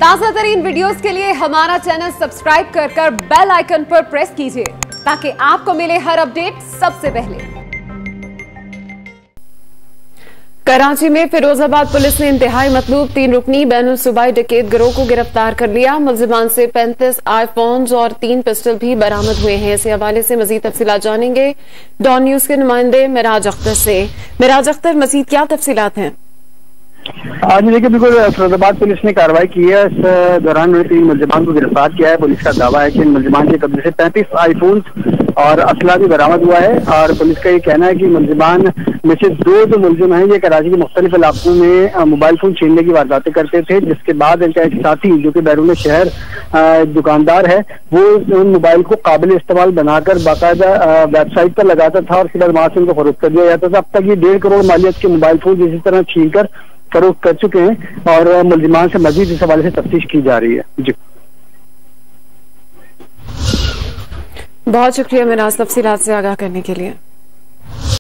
ताजा तरीन वीडियोस के लिए हमारा चैनल सब्सक्राइब कर बेल आइकन पर प्रेस कीजिए ताकि आपको मिले हर अपडेट सबसे पहले। कराची में फिरोजाबाद पुलिस ने इंतहाई मतलूब 3 रुकनी बैनुल सूबाई डकैत गिरोह को गिरफ्तार कर लिया। मुलजिमान से 35 आईफोन्स और 3 पिस्टल भी बरामद हुए हैं। इसी हवाले से मजीद तफसीलात जानेंगे डॉन न्यूज के नुमाइंदे मिराज अख्तर से। मिराज अख्तर, मजीद क्या तफसीलात हैं? आज देखिए, बिल्कुल फिरोजाबाद पुलिस ने कार्रवाई की है। इस दौरान 3 मुलजिमान को गिरफ्तार किया है। पुलिस का दावा है कि इन मुलजिमान के कब्जे से 35 आईफोन्स और असला भी बरामद हुआ है। और पुलिस का ये कहना है कि मुलजिमान में से 2 जो मुलजिम हैं ये कराची के मुख्तलिफ इलाकों में मोबाइल फोन छीनने की वारदातें करते थे, जिसके बाद इनका एक साथी जो कि बैरून शहर दुकानदार है वो उन मोबाइल को काबिल इस्तेमाल बनाकर बाकायदा वेबसाइट पर लगाता था और उसके बाद वहां से उनको फरोख्त कर दिया जाता था। अब तक ये 1.5 करोड़ मालियत के मोबाइल फोन इसी तरह छीन कर फरोख्त कर चुके हैं और मुलजिमान से मजीद इस हवाले से तफ्तीश की जा रही है। जी, बहुत शुक्रिया मिराज तफसीलात से आगाह करने के लिए।